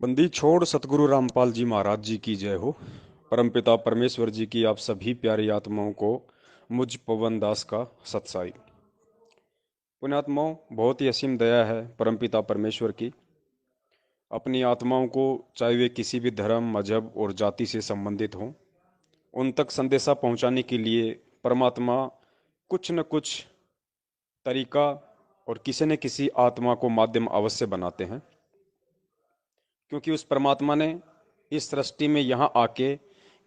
बंदी छोड़ सतगुरु रामपाल जी महाराज जी की जय हो। परमपिता परमेश्वर जी की आप सभी प्यारी आत्माओं को मुझ पवन दास का सत्साई। पुण्यात्माओं, बहुत ही असीम दया है परमपिता परमेश्वर की अपनी आत्माओं को, चाहे वे किसी भी धर्म मजहब और जाति से संबंधित हों, उन तक संदेशा पहुंचाने के लिए परमात्मा कुछ न कुछ तरीका और किसी न किसी आत्मा को माध्यम अवश्य बनाते हैं। क्योंकि उस परमात्मा ने इस सृष्टि में यहाँ आके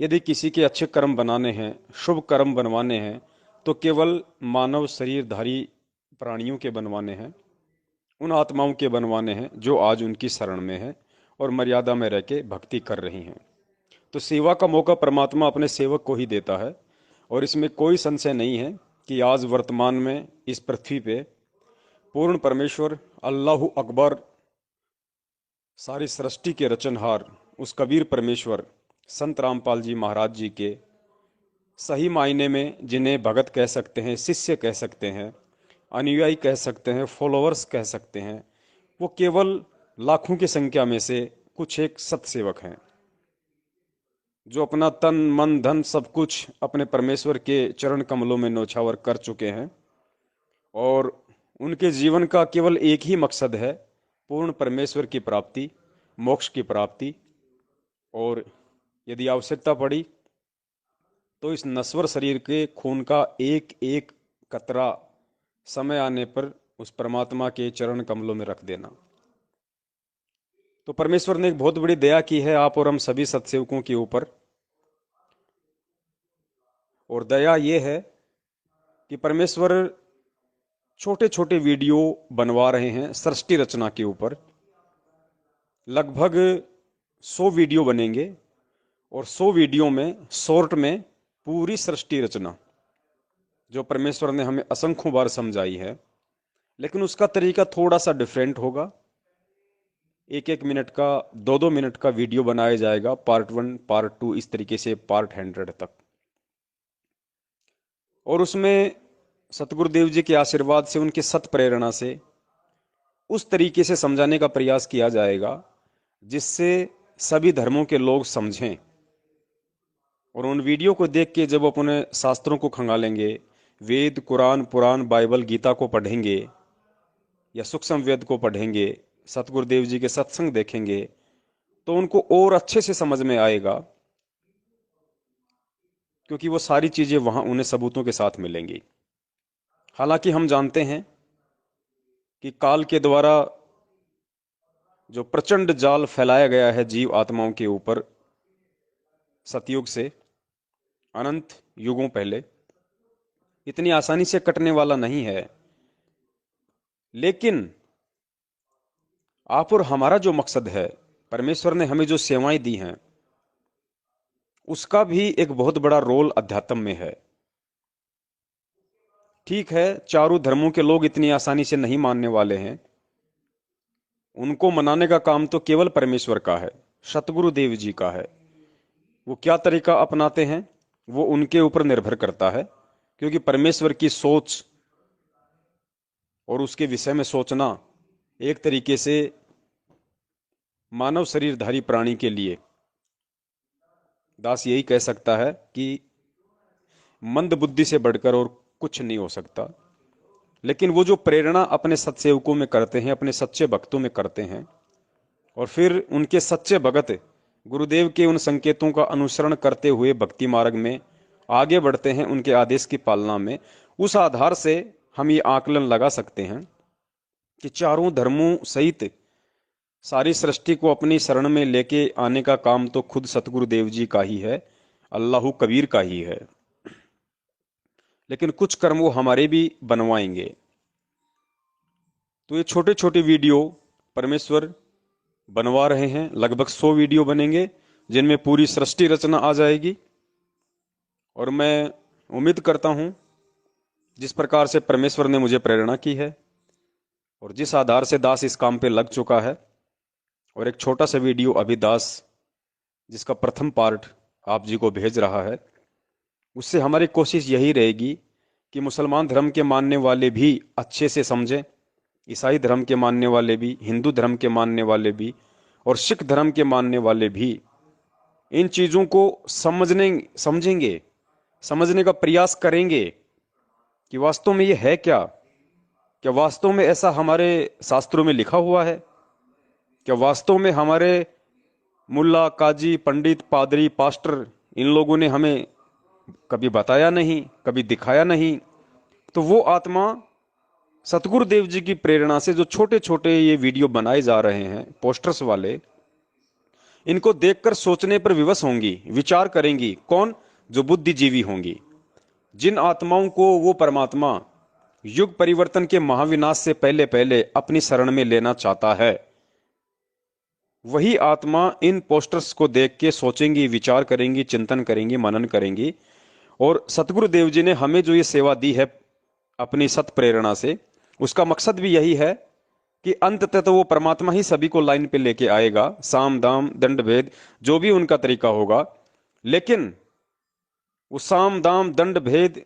यदि किसी के अच्छे कर्म बनाने हैं, शुभ कर्म बनवाने हैं, तो केवल मानव शरीरधारी प्राणियों के बनवाने हैं, उन आत्माओं के बनवाने हैं जो आज उनकी शरण में है और मर्यादा में रह के भक्ति कर रही हैं। तो सेवा का मौका परमात्मा अपने सेवक को ही देता है। और इसमें कोई संशय नहीं है कि आज वर्तमान में इस पृथ्वी पे पूर्ण परमेश्वर अल्लाह अकबर, सारी सृष्टि के रचनहार उस कबीर परमेश्वर संत रामपाल जी महाराज जी के सही मायने में, जिन्हें भगत कह सकते हैं, शिष्य कह सकते हैं, अनुयायी कह सकते हैं, फॉलोअर्स कह सकते हैं, वो केवल लाखों की संख्या में से कुछ एक सत्सेवक हैं जो अपना तन मन धन सब कुछ अपने परमेश्वर के चरण कमलों में न्योछावर कर चुके हैं। और उनके जीवन का केवल एक ही मकसद है, पूर्ण परमेश्वर की प्राप्ति, मोक्ष की प्राप्ति। और यदि आवश्यकता पड़ी तो इस नश्वर शरीर के खून का एक एक कतरा समय आने पर उस परमात्मा के चरण कमलों में रख देना। तो परमेश्वर ने एक बहुत बड़ी दया की है आप और हम सभी सत्सेवकों के ऊपर। और दया ये है कि परमेश्वर छोटे छोटे वीडियो बनवा रहे हैं सृष्टि रचना के ऊपर। लगभग 100 वीडियो बनेंगे और 100 वीडियो में शॉर्ट में पूरी सृष्टि रचना जो परमेश्वर ने हमें असंख्यों बार समझाई है, लेकिन उसका तरीका थोड़ा सा डिफरेंट होगा। एक एक मिनट का, दो दो मिनट का वीडियो बनाया जाएगा, पार्ट 1 पार्ट 2 इस तरीके से पार्ट 100 तक। और उसमें सतगुरुदेव जी के आशीर्वाद से, उनके सत प्रेरणा से उस तरीके से समझाने का प्रयास किया जाएगा जिससे सभी धर्मों के लोग समझें। और उन वीडियो को देख के जब अपने शास्त्रों को खंगालेंगे, वेद कुरान पुराण बाइबल गीता को पढ़ेंगे या सूक्ष्म वेद को पढ़ेंगे, सतगुरुदेव जी के सत्संग देखेंगे, तो उनको और अच्छे से समझ में आएगा। क्योंकि वो सारी चीजें वहां उन्हें सबूतों के साथ मिलेंगी। हालांकि हम जानते हैं कि काल के द्वारा जो प्रचंड जाल फैलाया गया है जीव आत्माओं के ऊपर, सतयुग से अनंत युगों पहले, इतनी आसानी से कटने वाला नहीं है। लेकिन आप और हमारा जो मकसद है, परमेश्वर ने हमें जो सेवाएं दी हैं, उसका भी एक बहुत बड़ा रोल अध्यात्म में है। ठीक है, चारों धर्मों के लोग इतनी आसानी से नहीं मानने वाले हैं। उनको मनाने का काम तो केवल परमेश्वर का है, सतगुरु देव जी का है। वो क्या तरीका अपनाते हैं वो उनके ऊपर निर्भर करता है। क्योंकि परमेश्वर की सोच और उसके विषय में सोचना एक तरीके से मानव शरीरधारी प्राणी के लिए, दास यही कह सकता है कि मंद बुद्धि से बढ़कर और कुछ नहीं हो सकता। लेकिन वो जो प्रेरणा अपने सत्सेवकों में करते हैं, अपने सच्चे भक्तों में करते हैं, और फिर उनके सच्चे भगत गुरुदेव के उन संकेतों का अनुसरण करते हुए भक्ति मार्ग में आगे बढ़ते हैं, उनके आदेश की पालना में, उस आधार से हम ये आकलन लगा सकते हैं कि चारों धर्मों सहित सारी सृष्टि को अपनी शरण में लेके आने का काम तो खुद सतगुरुदेव जी का ही है, अल्लाह कबीर का ही है। लेकिन कुछ कर्म वो हमारे भी बनवाएंगे। तो ये छोटे छोटे वीडियो परमेश्वर बनवा रहे हैं। लगभग 100 वीडियो बनेंगे जिनमें पूरी सृष्टि रचना आ जाएगी। और मैं उम्मीद करता हूं, जिस प्रकार से परमेश्वर ने मुझे प्रेरणा की है और जिस आधार से दास इस काम पे लग चुका है, और एक छोटा सा वीडियो अभी दास जिसका प्रथम पार्ट आप जी को भेज रहा है, उससे हमारी कोशिश यही रहेगी कि मुसलमान धर्म के मानने वाले भी अच्छे से समझें, ईसाई धर्म के मानने वाले भी, हिंदू धर्म के मानने वाले भी, और सिख धर्म के मानने वाले भी इन चीजों को समझेंगे, समझने का प्रयास करेंगे कि वास्तव में ये है क्या। क्या वास्तव में ऐसा हमारे शास्त्रों में लिखा हुआ है? क्या वास्तव में हमारे मुल्ला, काजी, पंडित, पादरी, पास्टर इन लोगों ने हमें कभी बताया नहीं, कभी दिखाया नहीं? तो वो आत्मा सतगुरुदेव जी की प्रेरणा से जो छोटे छोटे ये वीडियो बनाए जा रहे हैं पोस्टर्स वाले, इनको देखकर सोचने पर विवश होंगी, विचार करेंगी। कौन? जो बुद्धिजीवी होंगी। जिन आत्माओं को वो परमात्मा युग परिवर्तन के महाविनाश से पहले पहले अपनी शरण में लेना चाहता है, वही आत्मा इन पोस्टर्स को देख के सोचेंगी, विचार करेंगी, चिंतन करेंगी, मनन करेंगी। और सतगुरुदेव जी ने हमें जो ये सेवा दी है अपनी सत प्रेरणा से, उसका मकसद भी यही है कि अंततः तो वो परमात्मा ही सभी को लाइन पे लेके आएगा, साम दाम दंड भेद जो भी उनका तरीका होगा। लेकिन वो साम दाम दंड भेद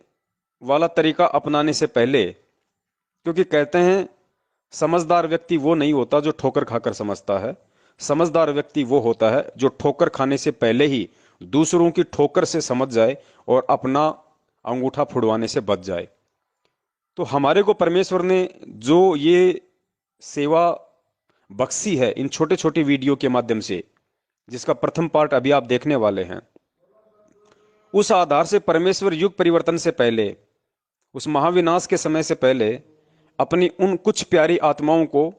वाला तरीका अपनाने से पहले, क्योंकि कहते हैं समझदार व्यक्ति वो नहीं होता जो ठोकर खाकर समझता है, समझदार व्यक्ति वो होता है जो ठोकर खाने से पहले ही दूसरों की ठोकर से समझ जाए और अपना अंगूठा फुड़वाने से बच जाए। तो हमारे को परमेश्वर ने जो ये सेवा बख्शी है इन छोटे छोटे वीडियो के माध्यम से, जिसका प्रथम पार्ट अभी आप देखने वाले हैं, उस आधार से परमेश्वर युग परिवर्तन से पहले, उस महाविनाश के समय से पहले अपनी उन कुछ प्यारी आत्माओं को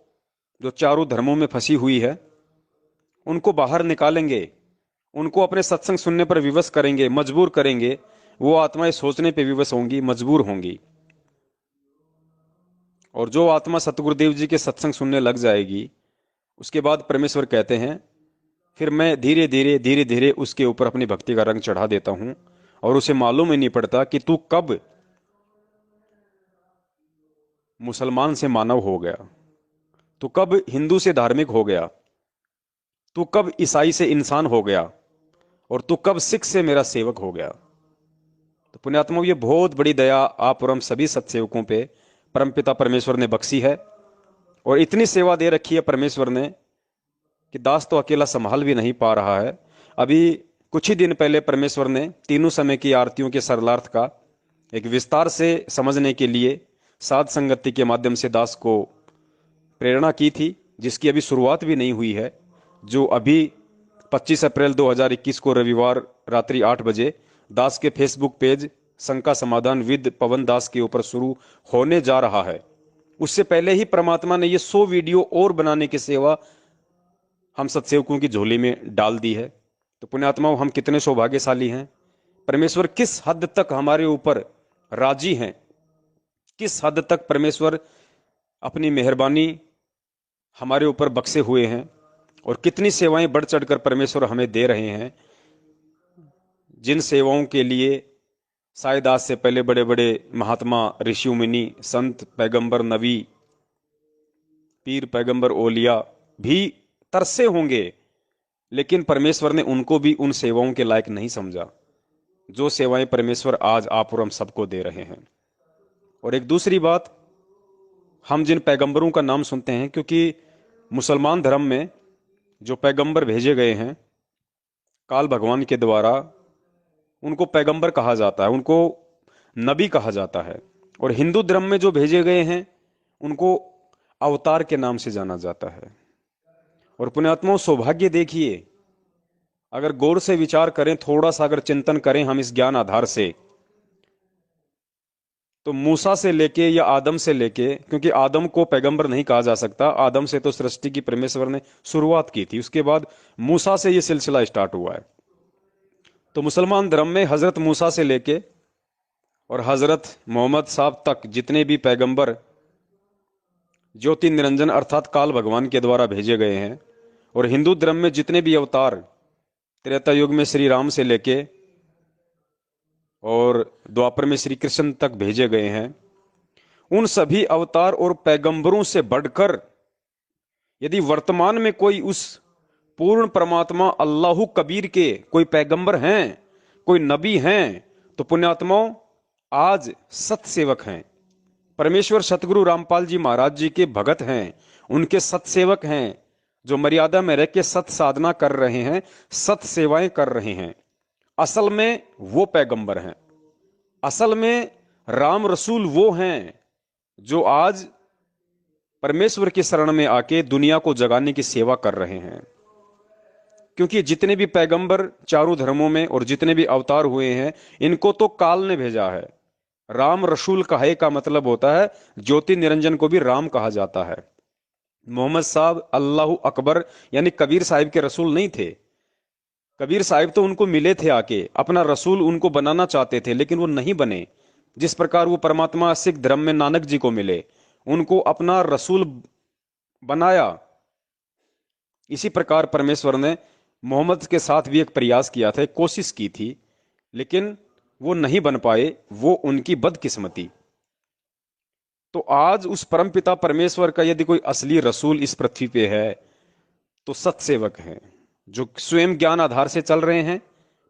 जो चारों धर्मों में फंसी हुई है, उनको बाहर निकालेंगे, उनको अपने सत्संग सुनने पर विवश करेंगे, मजबूर करेंगे। वो आत्माएं सोचने पर विवश होंगी, मजबूर होंगी। और जो आत्मा सतगुरुदेव जी के सत्संग सुनने लग जाएगी, उसके बाद परमेश्वर कहते हैं फिर मैं धीरे धीरे धीरे धीरे उसके ऊपर अपनी भक्ति का रंग चढ़ा देता हूं, और उसे मालूम ही नहीं पड़ता कि तू कब मुसलमान से मानव हो गया, तू कब हिंदू से धार्मिक हो गया, तू कब ईसाई से इंसान हो गया, और तू कब सिख से मेरा सेवक हो गया। तो पुण्यात्माओं, ये बहुत बड़ी दया आप और हम सभी सत्सेवकों पे परमपिता परमेश्वर ने बख्शी है। और इतनी सेवा दे रखी है परमेश्वर ने कि दास तो अकेला संभाल भी नहीं पा रहा है। अभी कुछ ही दिन पहले परमेश्वर ने तीनों समय की आरतियों के सरलार्थ का एक विस्तार से समझने के लिए साध संगति के माध्यम से दास को प्रेरणा की थी, जिसकी अभी शुरुआत भी नहीं हुई है, जो अभी 25 अप्रैल 2021 को रविवार रात्रि 8 बजे दास के फेसबुक पेज शंका समाधान विद पवन दास के ऊपर शुरू होने जा रहा है। उससे पहले ही परमात्मा ने ये 100 वीडियो और बनाने की सेवा हम सत्सेवकों की झोली में डाल दी है। तो पुण्यात्माओं, हम कितने सौभाग्यशाली हैं। परमेश्वर किस हद तक हमारे ऊपर राजी हैं, किस हद तक परमेश्वर अपनी मेहरबानी हमारे ऊपर बख्शे हुए हैं, और कितनी सेवाएं बढ़ चढ़कर परमेश्वर हमें दे रहे हैं, जिन सेवाओं के लिए शायद आज से पहले बड़े बड़े महात्मा, ऋषि मुनि, संत, पैगंबर, नबी, पीर, पैगंबर, ओलिया भी तरसे होंगे, लेकिन परमेश्वर ने उनको भी उन सेवाओं के लायक नहीं समझा जो सेवाएं परमेश्वर आज आप और हम सबको दे रहे हैं। और एक दूसरी बात, हम जिन पैगंबरों का नाम सुनते हैं, क्योंकि मुसलमान धर्म में जो पैगंबर भेजे गए हैं काल भगवान के द्वारा, उनको पैगंबर कहा जाता है, उनको नबी कहा जाता है। और हिंदू धर्म में जो भेजे गए हैं उनको अवतार के नाम से जाना जाता है। और पुण्यात्माओं, सौभाग्य देखिए, अगर गौर से विचार करें, थोड़ा सा अगर चिंतन करें हम इस ज्ञान आधार से, तो मूसा से लेके या आदम से लेके, क्योंकि आदम को पैगंबर नहीं कहा जा सकता, आदम से तो सृष्टि की परमेश्वर ने शुरुआत की थी, उसके बाद मूसा से यह सिलसिला स्टार्ट हुआ है। तो मुसलमान धर्म में हजरत मूसा से लेके और हजरत मोहम्मद साहब तक जितने भी पैगंबर ज्योति निरंजन अर्थात काल भगवान के द्वारा भेजे गए हैं, और हिंदू धर्म में जितने भी अवतार त्रेता युग में श्री राम से लेके और द्वापर में श्री कृष्ण तक भेजे गए हैं, उन सभी अवतार और पैगंबरों से बढ़कर यदि वर्तमान में कोई उस पूर्ण परमात्मा अल्लाह कबीर के कोई पैगंबर हैं, कोई नबी हैं, तो पुण्यात्माओं आज सत्सेवक हैं। परमेश्वर सतगुरु रामपाल जी महाराज जी के भगत हैं, उनके सत्सेवक हैं, जो मर्यादा में रह के सत साधना कर रहे हैं, सत सेवाएं कर रहे हैं, असल में वो पैगंबर हैं। असल में राम रसूल वो हैं जो आज परमेश्वर की शरण में आके दुनिया को जगाने की सेवा कर रहे हैं। क्योंकि जितने भी पैगंबर चारों धर्मों में और जितने भी अवतार हुए हैं, इनको तो काल ने भेजा है। राम रसूल कहे का मतलब होता है ज्योति निरंजन को भी राम कहा जाता है। मोहम्मद साहब अल्लाह अकबर यानी कबीर साहिब के रसूल नहीं थे। कबीर साहिब तो उनको मिले थे आके, अपना रसूल उनको बनाना चाहते थे, लेकिन वो नहीं बने। जिस प्रकार वो परमात्मा सिख धर्म में नानक जी को मिले, उनको अपना रसूल बनाया, इसी प्रकार परमेश्वर ने मोहम्मद के साथ भी एक प्रयास किया था, कोशिश की थी, लेकिन वो नहीं बन पाए। वो उनकी बदकिस्मती। तो आज उस परमपिता परमेश्वर का यदि कोई असली रसूल इस पृथ्वी पे है तो सत्सेवक हैं, जो स्वयं ज्ञान आधार से चल रहे हैं,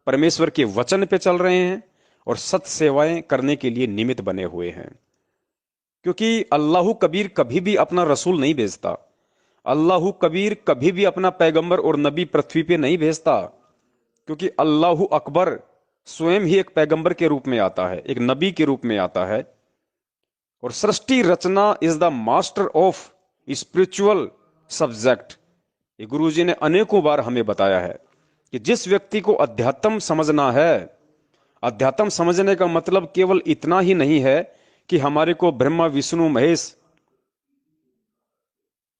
परमेश्वर के वचन पे चल रहे हैं और सत सेवाएं करने के लिए निमित्त बने हुए हैं। क्योंकि अल्लाह कबीर कभी भी अपना रसूल नहीं भेजता। अल्लाह कबीर कभी भी अपना पैगंबर और नबी पृथ्वी पे नहीं भेजता। क्योंकि अल्लाह अकबर स्वयं ही एक पैगंबर के रूप में आता है, एक नबी के रूप में आता है। और सृष्टि रचना is the master of spiritual subject. ये गुरुजी ने अनेकों बार हमें बताया है कि जिस व्यक्ति को अध्यात्म समझना है, अध्यात्म समझने का मतलब केवल इतना ही नहीं है कि हमारे को ब्रह्मा विष्णु महेश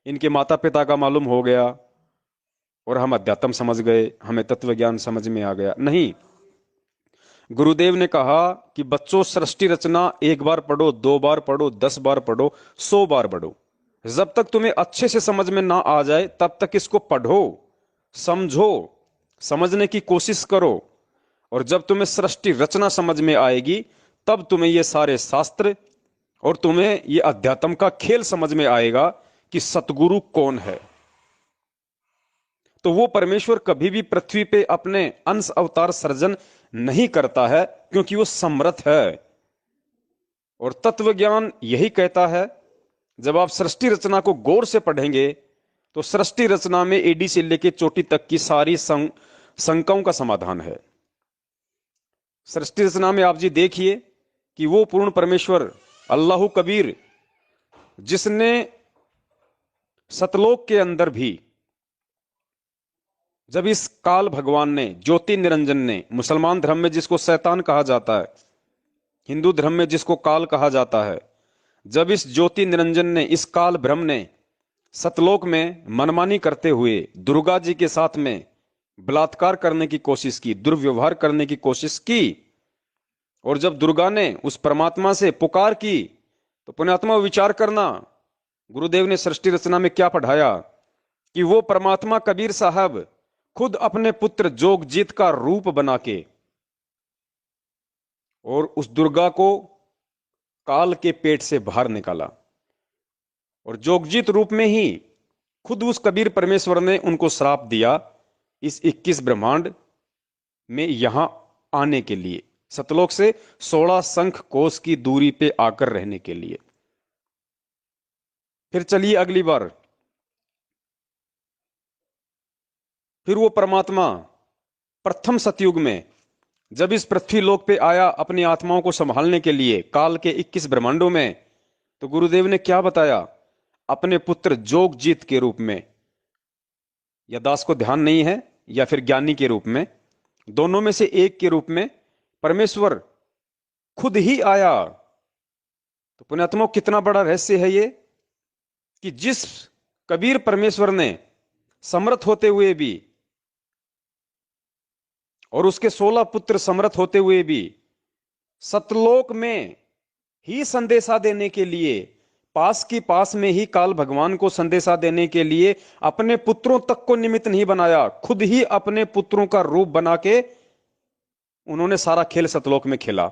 इनके माता पिता का मालूम हो गया और हम अध्यात्म समझ गए, हमें तत्व ज्ञान समझ में आ गया। नहीं, गुरुदेव ने कहा कि बच्चों, सृष्टि रचना एक बार पढ़ो, दो बार पढ़ो, 10 बार पढ़ो, 100 बार पढ़ो, जब तक तुम्हें अच्छे से समझ में ना आ जाए तब तक इसको पढ़ो, समझो, समझने की कोशिश करो। और जब तुम्हें सृष्टि रचना समझ में आएगी तब तुम्हें ये सारे शास्त्र और तुम्हें ये अध्यात्म का खेल समझ में आएगा कि सतगुरु कौन है। तो वो परमेश्वर कभी भी पृथ्वी पे अपने अंश अवतार सर्जन नहीं करता है, क्योंकि वो समर्थ है। और तत्व ज्ञान यही कहता है, जब आप सृष्टि रचना को गौर से पढ़ेंगे तो सृष्टि रचना में एडी से लेकर चोटी तक की सारी शंकाओं का समाधान है। सृष्टि रचना में आप जी देखिए कि वो पूर्ण परमेश्वर अल्लाह कबीर, जिसने सतलोक के अंदर भी, जब इस काल भगवान ने, ज्योति निरंजन ने, मुसलमान धर्म में जिसको शैतान कहा जाता है, हिंदू धर्म में जिसको काल कहा जाता है, जब इस ज्योति निरंजन ने, इस काल ब्रह्म ने सतलोक में मनमानी करते हुए दुर्गा जी के साथ में बलात्कार करने की कोशिश की, दुर्व्यवहार करने की कोशिश की, और जब दुर्गा ने उस परमात्मा से पुकार की तो पुण्यात्मा विचार करना, गुरुदेव ने सृष्टि रचना में क्या पढ़ाया कि वो परमात्मा कबीर साहब खुद अपने पुत्र जोगजीत का रूप बना के और उस दुर्गा को काल के पेट से बाहर निकाला। और जोगजीत रूप में ही खुद उस कबीर परमेश्वर ने उनको श्राप दिया इस 21 ब्रह्मांड में यहां आने के लिए, सतलोक से 16 शंख कोस की दूरी पे आकर रहने के लिए। फिर चलिए अगली बार, फिर वो परमात्मा प्रथम सतयुग में जब इस पृथ्वी लोक पे आया अपनी आत्माओं को संभालने के लिए काल के 21 ब्रह्मांडों में, तो गुरुदेव ने क्या बताया? अपने पुत्र जोगजीत के रूप में, या दास को ध्यान नहीं है, या फिर ज्ञानी के रूप में, दोनों में से एक के रूप में परमेश्वर खुद ही आया। तो पुण्यात्माओं, कितना बड़ा रहस्य है ये कि जिस कबीर परमेश्वर ने समर्थ होते हुए भी और उसके 16 पुत्र समर्थ होते हुए भी सतलोक में ही संदेशा देने के लिए, पास की पास में ही काल भगवान को संदेशा देने के लिए अपने पुत्रों तक को निमित्त नहीं बनाया, खुद ही अपने पुत्रों का रूप बना के उन्होंने सारा खेल सतलोक में खेला।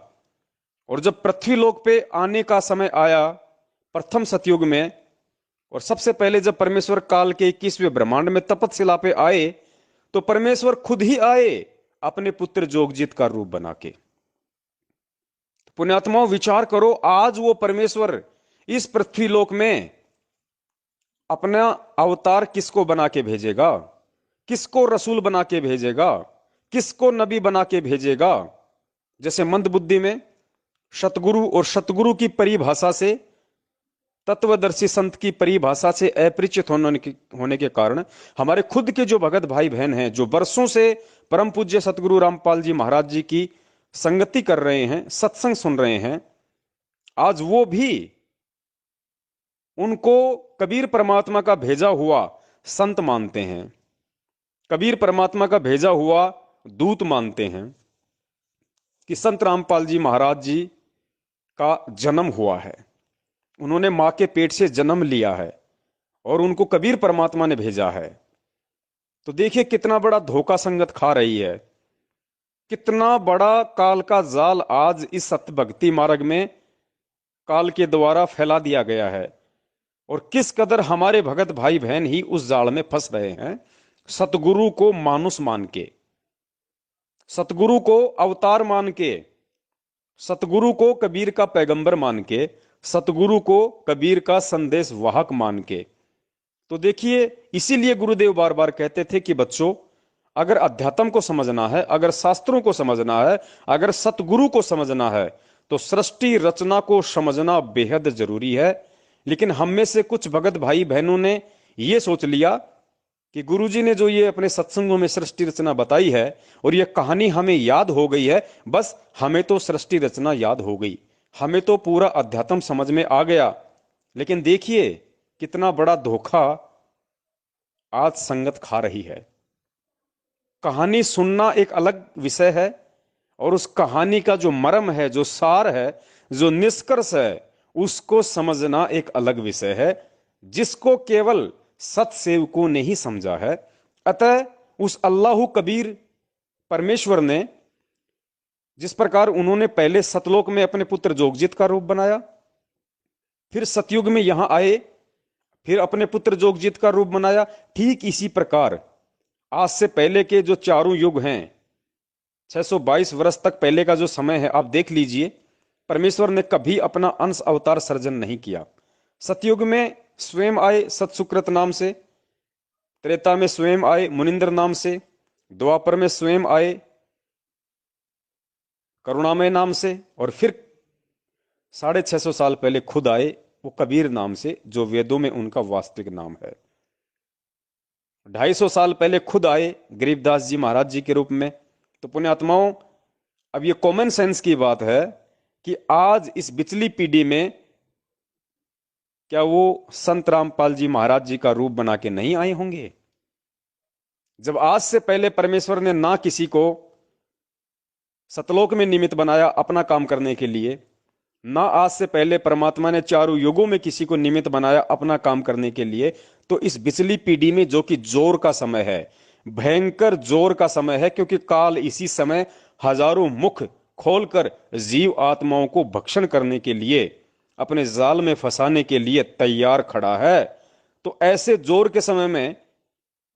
और जब पृथ्वी लोक पे आने का समय आया प्रथम सतयुग में, और सबसे पहले जब परमेश्वर काल के 21वें ब्रह्मांड में तपतशिला पे आए, तो परमेश्वर खुद ही आए अपने पुत्र जोगजीत का रूप बना के। पुण्यात्माओं, विचार करो, आज वो परमेश्वर इस पृथ्वी लोक में अपना अवतार किसको बना के भेजेगा, किसको रसूल बना के भेजेगा, किसको नबी बना के भेजेगा। जैसे मंदबुद्धि में सतगुरु और सतगुरु की परिभाषा से, तत्वदर्शी संत की परिभाषा से अपरिचित होने के कारण हमारे खुद के जो भगत भाई बहन हैं, जो वर्षों से परम पूज्य सतगुरु रामपाल जी महाराज जी की संगति कर रहे हैं, सत्संग सुन रहे हैं, आज वो भी उनको कबीर परमात्मा का भेजा हुआ संत मानते हैं, कबीर परमात्मा का भेजा हुआ दूत मानते हैं कि संत रामपाल जी महाराज जी का जन्म हुआ है, उन्होंने मां के पेट से जन्म लिया है और उनको कबीर परमात्मा ने भेजा है। तो देखिए कितना बड़ा धोखा संगत खा रही है, कितना बड़ा काल का जाल आज इस सत्य भक्ति मार्ग में काल के द्वारा फैला दिया गया है, और किस कदर हमारे भगत भाई बहन ही उस जाल में फंस रहे हैं। सतगुरु को मानुष मान के, सतगुरु को अवतार मान के, सतगुरु को कबीर का पैगंबर मान के, सतगुरु को कबीर का संदेश वाहक मान के। तो देखिए इसीलिए गुरुदेव बार बार कहते थे कि बच्चों, अगर अध्यात्म को समझना है, अगर शास्त्रों को समझना है, अगर सतगुरु को समझना है, तो सृष्टि रचना को समझना बेहद जरूरी है। लेकिन हम में से कुछ भगत भाई बहनों ने यह सोच लिया कि गुरुजी ने जो ये अपने सत्संगों में सृष्टि रचना बताई है और ये कहानी हमें याद हो गई है, बस हमें तो सृष्टि रचना याद हो गई, हमें तो पूरा अध्यात्म समझ में आ गया। लेकिन देखिए कितना बड़ा धोखा आज संगत खा रही है। कहानी सुनना एक अलग विषय है, और उस कहानी का जो मर्म है, जो सार है, जो निष्कर्ष है, उसको समझना एक अलग विषय है, जिसको केवल सतसेवकों ने ही समझा है। अतः उस अल्लाह कबीर परमेश्वर ने जिस प्रकार उन्होंने पहले सतलोक में अपने पुत्र जोगजित का रूप बनाया, फिर सतयुग में यहां आए, फिर अपने पुत्र जोगजित का रूप बनाया, ठीक इसी प्रकार आज से पहले के जो चारों युग हैं, 622 वर्ष तक पहले का जो समय है, आप देख लीजिए, परमेश्वर ने कभी अपना अंश अवतार सर्जन नहीं किया। सतयुग में स्वयं आए सतसुकृत नाम से, त्रेता में स्वयं आए मुनिंद्र नाम से, द्वापर में स्वयं आए करुणामय नाम से, और फिर 650 साल पहले खुद आए वो कबीर नाम से, जो वेदों में उनका वास्तविक नाम है। 250 साल पहले खुद आए गरीबदास जी महाराज जी के रूप में। तो पुण्यात्माओं, अब ये कॉमन सेंस की बात है कि आज इस बिचली पीढ़ी में क्या वो संत रामपाल जी महाराज जी का रूप बना के नहीं आए होंगे? जब आज से पहले परमेश्वर ने ना किसी को सतलोक में निमित्त बनाया अपना काम करने के लिए, ना आज से पहले परमात्मा ने चारों युगों में किसी को निमित्त बनाया अपना काम करने के लिए, तो इस बिचली पीढ़ी में जो कि जोर का समय है, भयंकर जोर का समय है, क्योंकि काल इसी समय हजारों मुख खोलकर जीव आत्माओं को भक्षण करने के लिए, अपने जाल में फंसाने के लिए तैयार खड़ा है। तो ऐसे जोर के समय में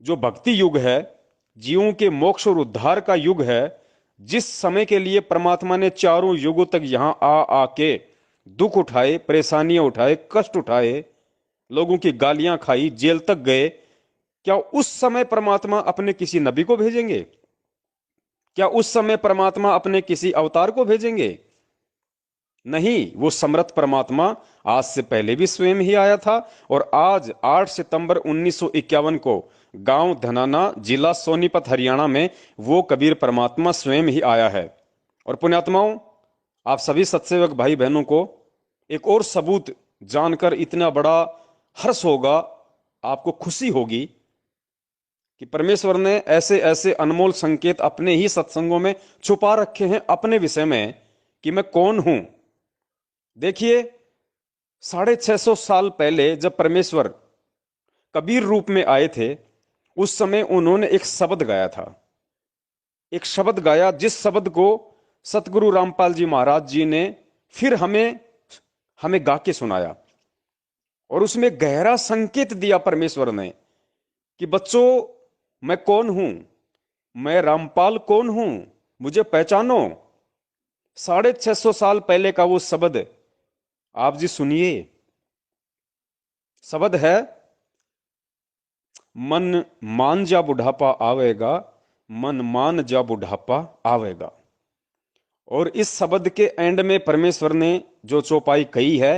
जो भक्ति युग है, जीवों के मोक्ष और उद्धार का युग है, जिस समय के लिए परमात्मा ने चारों युगों तक यहां आ आके दुख उठाए, परेशानियां उठाए, कष्ट उठाए, लोगों की गालियां खाई, जेल तक गए, क्या उस समय परमात्मा अपने किसी नबी को भेजेंगे? क्या उस समय परमात्मा अपने किसी अवतार को भेजेंगे? नहीं, वो समर्थ परमात्मा आज से पहले भी स्वयं ही आया था, और आज 8 सितंबर 1951 को गांव धनाना, जिला सोनीपत, हरियाणा में वो कबीर परमात्मा स्वयं ही आया है। और पुण्यात्माओं, आप सभी सत्सेवक भाई बहनों को एक और सबूत जानकर इतना बड़ा हर्ष होगा, आपको खुशी होगी कि परमेश्वर ने ऐसे ऐसे अनमोल संकेत अपने ही सत्संगों में छुपा रखे हैं अपने विषय में कि मैं कौन हूं। देखिए, 650 साल पहले जब परमेश्वर कबीर रूप में आए थे, उस समय उन्होंने एक शब्द गाया था, एक शब्द गाया, जिस शब्द को सतगुरु रामपाल जी महाराज जी ने फिर हमें हमें गा के सुनाया, और उसमें गहरा संकेत दिया परमेश्वर ने कि बच्चों, मैं कौन हूं, मैं रामपाल कौन हूं, मुझे पहचानो। 650 साल पहले का वो शब्द आप जी सुनिए। शब्द है, मन मान जा बुढ़ापा आवेगा, मन मान जा बुढ़ापा आवेगा। और इस शब्द के एंड में परमेश्वर ने जो चौपाई कही है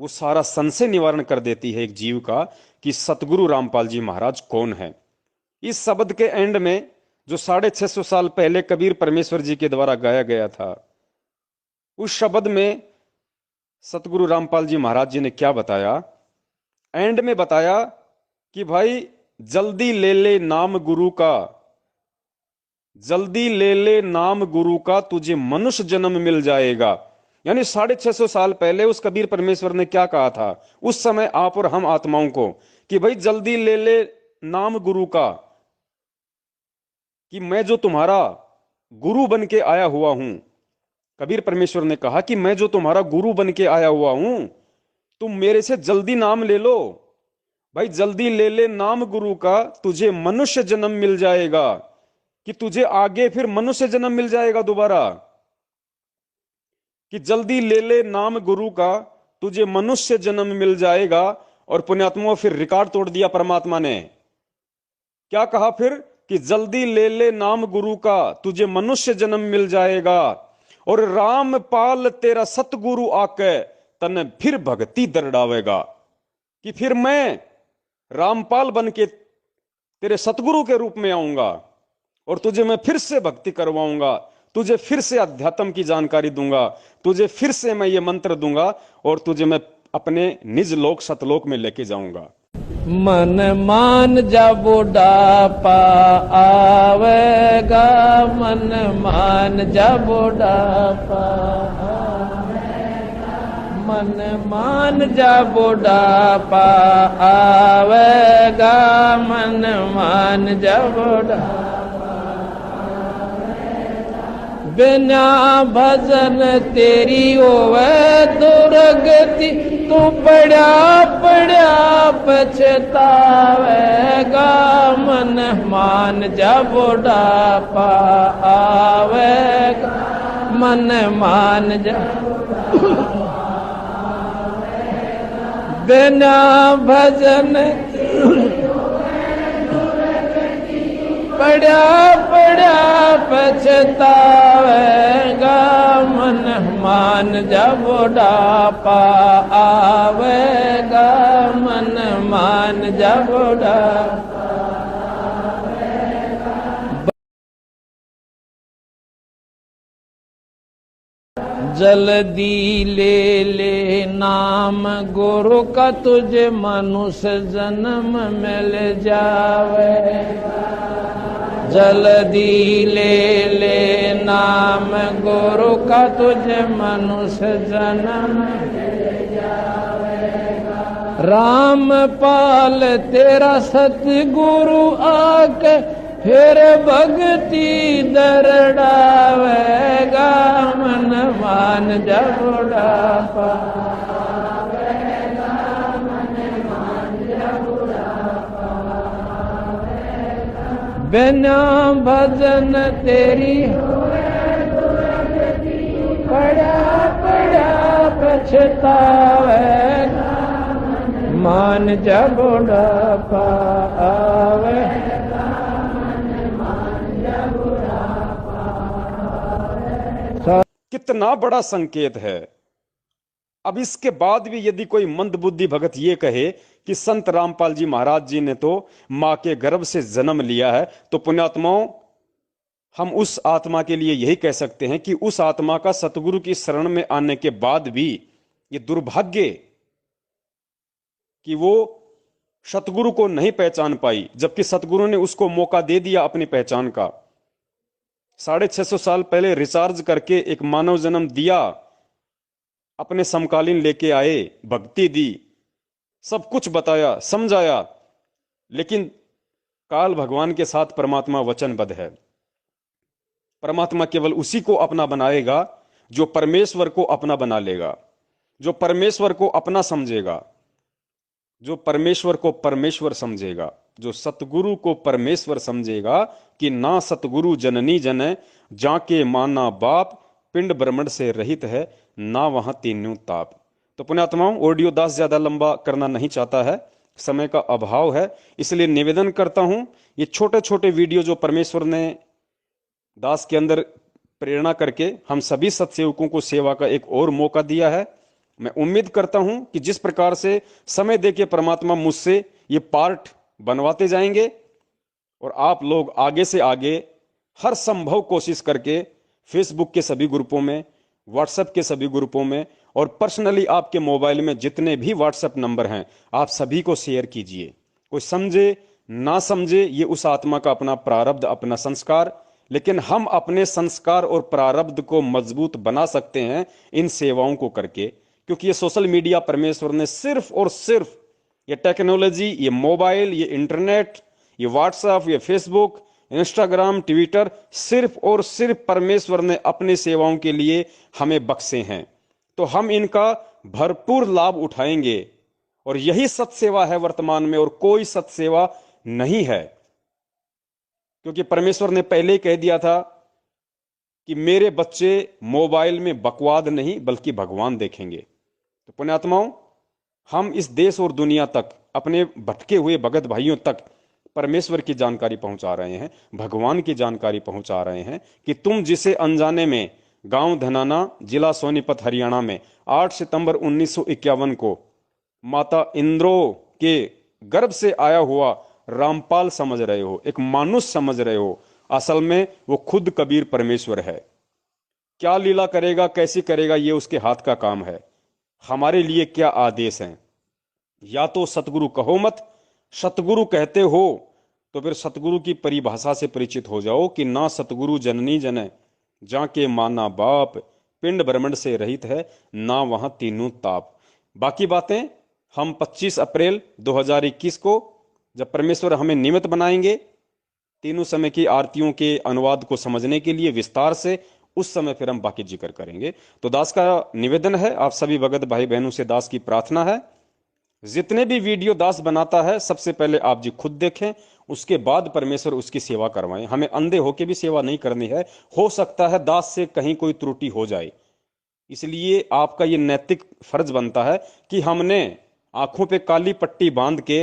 वो सारा संशय निवारण कर देती है एक जीव का कि सतगुरु रामपाल जी महाराज कौन है। इस शब्द के एंड में जो 650 साल पहले कबीर परमेश्वर जी के द्वारा गाया गया था, उस शब्द में सतगुरु रामपाल जी महाराज जी ने क्या बताया? एंड में बताया कि भाई जल्दी ले ले नाम गुरु का, जल्दी ले ले नाम गुरु का, तुझे मनुष्य जन्म मिल जाएगा। यानी 650 साल पहले उस कबीर परमेश्वर ने क्या कहा था उस समय आप और हम आत्माओं को कि भाई जल्दी ले ले नाम गुरु का, कि मैं जो तुम्हारा गुरु बन के आया हुआ हूं। कबीर परमेश्वर ने कहा कि मैं जो तुम्हारा गुरु बन के आया हुआ हूं, तुम मेरे से जल्दी नाम ले लो। भाई जल्दी ले ले नाम गुरु का, तुझे मनुष्य जन्म मिल जाएगा, कि तुझे आगे फिर मनुष्य जन्म मिल जाएगा दोबारा। कि जल्दी ले ले नाम गुरु का, तुझे मनुष्य जन्म मिल जाएगा। और पुण्यात्माओं फिर रिकॉर्ड तोड़ दिया परमात्मा ने। क्या कहा फिर? कि जल्दी ले ले नाम गुरु का, तुझे मनुष्य जन्म मिल जाएगा। और रामपाल तेरा सतगुरु आके तने फिर भक्ति दरड़ावेगा। कि फिर मैं रामपाल बन के तेरे सतगुरु के रूप में आऊंगा और तुझे मैं फिर से भक्ति करवाऊंगा, तुझे फिर से अध्यात्म की जानकारी दूंगा, तुझे फिर से मैं ये मंत्र दूंगा और तुझे मैं अपने निज लोक सतलोक में लेके जाऊंगा। मन मान जा बुढ़ापा आवेगा, मन मान जा बुढ़ापा, मन मान जा बुढ़ापा आवेगा, मन मान जा बुढ़ापा। बिना भजन तेरी होवे दुर्गति, तू पड़ा पड़ा पछतावेगा, मन मान जा बुढ़ापा आवेगा, मन मान जा। बिना भजन पड़ा पड़ा पछतावेगा, मन मान जा बुढ़ापा आवेगा, मन मान जा बुढ़ापा। जल्दी ले ले नाम गुरु का, तुझे मनुष्य जन्म मिल जावेगा। जल्दी ले ले नाम गुरु का, तुझे मनुष्य जन्म मिल जावेगा। रामपाल तेरा सतगुरु आके फिर भक्ति दरड़ावेगा, मन मान जा बुढ़ापा आवेगा, मन मान जा बुढ़ापा आवेगा। बिना भजन तेरी पड़ा पड़ा पछतावेगा, मान जा बुढ़ापा आवेगा। कितना बड़ा संकेत है। अब इसके बाद भी यदि कोई मंदबुद्धि भगत ये कहे कि संत रामपाल जी महाराज जी ने तो मां के गर्भ से जन्म लिया है, तो पुण्यात्माओं हम उस आत्मा के लिए यही कह सकते हैं कि उस आत्मा का सतगुरु की शरण में आने के बाद भी ये दुर्भाग्य कि वो सतगुरु को नहीं पहचान पाई, जबकि सतगुरु ने उसको मौका दे दिया अपनी पहचान का। 650 साल पहले रिचार्ज करके एक मानव जन्म दिया, अपने समकालीन लेके आए, भक्ति दी, सब कुछ बताया, समझाया, लेकिन काल भगवान के साथ परमात्मा वचनबद्ध है। परमात्मा केवल उसी को अपना बनाएगा जो परमेश्वर को अपना बना लेगा, जो परमेश्वर को अपना समझेगा, जो परमेश्वर को परमेश्वर समझेगा, जो सतगुरु को परमेश्वर समझेगा कि ना सतगुरु जननी जन जाके माना बाप, पिंड ब्रह्मंड से रहित है ना वहां तीनों ताप। तो पुण्यात्माओं, ऑडियो 10 ज्यादा लंबा करना नहीं चाहता है, समय का अभाव है, इसलिए निवेदन करता हूं ये छोटे छोटे वीडियो जो परमेश्वर ने दास के अंदर प्रेरणा करके हम सभी सत्सेवकों को सेवा का एक और मौका दिया है। मैं उम्मीद करता हूं कि जिस प्रकार से समय देके परमात्मा मुझसे ये पार्ट बनवाते जाएंगे और आप लोग आगे से आगे हर संभव कोशिश करके फेसबुक के सभी ग्रुपों में, व्हाट्सएप के सभी ग्रुपों में और पर्सनली आपके मोबाइल में जितने भी व्हाट्सएप नंबर हैं आप सभी को शेयर कीजिए। कोई समझे ना समझे ये उस आत्मा का अपना प्रारब्ध, अपना संस्कार, लेकिन हम अपने संस्कार और प्रारब्ध को मजबूत बना सकते हैं इन सेवाओं को करके, क्योंकि ये सोशल मीडिया परमेश्वर ने सिर्फ और सिर्फ ये टेक्नोलॉजी, ये मोबाइल, ये इंटरनेट, ये व्हाट्सएप, ये फेसबुक, इंस्टाग्राम, ट्विटर सिर्फ और सिर्फ परमेश्वर ने अपनी सेवाओं के लिए हमें बख्शे हैं। तो हम इनका भरपूर लाभ उठाएंगे और यही सत्सेवा है वर्तमान में, और कोई सत्सेवा नहीं है। क्योंकि परमेश्वर ने पहले ही कह दिया था कि मेरे बच्चे मोबाइल में बकवाद नहीं बल्कि भगवान देखेंगे। तो पुण्यात्माओं, हम इस देश और दुनिया तक अपने भटके हुए भगत भाइयों तक परमेश्वर की जानकारी पहुंचा रहे हैं, भगवान की जानकारी पहुंचा रहे हैं कि तुम जिसे अनजाने में गांव धनाना, जिला सोनीपत, हरियाणा में 8 सितंबर 1951 को माता इंद्रो के गर्भ से आया हुआ रामपाल समझ रहे हो, एक मानुष समझ रहे हो, असल में वो खुद कबीर परमेश्वर है। क्या लीला करेगा, कैसी करेगा, ये उसके हाथ का काम है। हमारे लिए क्या आदेश हैं? या तो सतगुरु कहो मत, सतगुरु कहते हो तो फिर सतगुरु की परिभाषा से परिचित हो जाओ कि ना सतगुरु जननी जन जाके माना बाप, पिंड ब्रह्मंड से रहित है, ना वहां तीनों ताप। बाकी बातें हम 25 अप्रैल 2021 को जब परमेश्वर हमें निमित्त बनाएंगे तीनों समय की आरतियों के अनुवाद को समझने के लिए विस्तार से, उस समय फिर हम बाकी जिक्र करेंगे। तो दास का निवेदन है, आप सभी भगत भाई बहनों से दास की प्रार्थना है, जितने भी वीडियो दास बनाता है सबसे पहले आप जी खुद देखें, उसके बाद परमेश्वर उसकी सेवा करवाएं। हमें अंधे होके भी सेवा नहीं करनी है, हो सकता है दास से कहीं कोई त्रुटि हो जाए, इसलिए आपका ये नैतिक फर्ज बनता है कि हमने आंखों पे काली पट्टी बांध के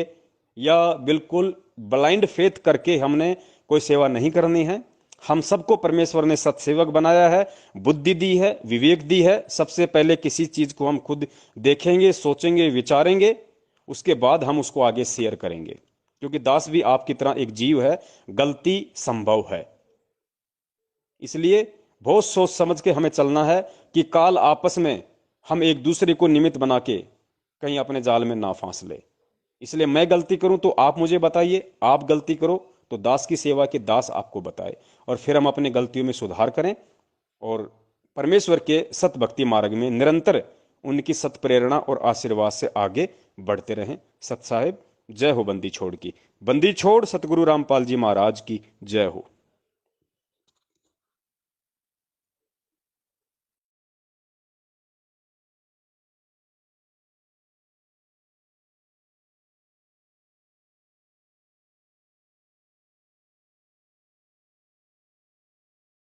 या बिल्कुल ब्लाइंड फेथ करके हमने कोई सेवा नहीं करनी है। हम सबको परमेश्वर ने सत्सेवक बनाया है, बुद्धि दी है, विवेक दी है। सबसे पहले किसी चीज को हम खुद देखेंगे, सोचेंगे, विचारेंगे, उसके बाद हम उसको आगे शेयर करेंगे, क्योंकि दास भी आपकी तरह एक जीव है, गलती संभव है। इसलिए बहुत सोच समझ के हमें चलना है कि काल आपस में हम एक दूसरे को निमित्त बना के कहीं अपने जाल में ना फांस ले। इसलिए मैं गलती करूं तो आप मुझे बताइए, आप गलती करो तो दास की सेवा के दास आपको बताए, और फिर हम अपनी गलतियों में सुधार करें और परमेश्वर के सत भक्ति मार्ग में निरंतर उनकी सत प्रेरणा और आशीर्वाद से आगे बढ़ते रहें। सत साहिब जय हो। बंदी छोड़ की, बंदी छोड़ सतगुरु रामपाल जी महाराज की जय हो।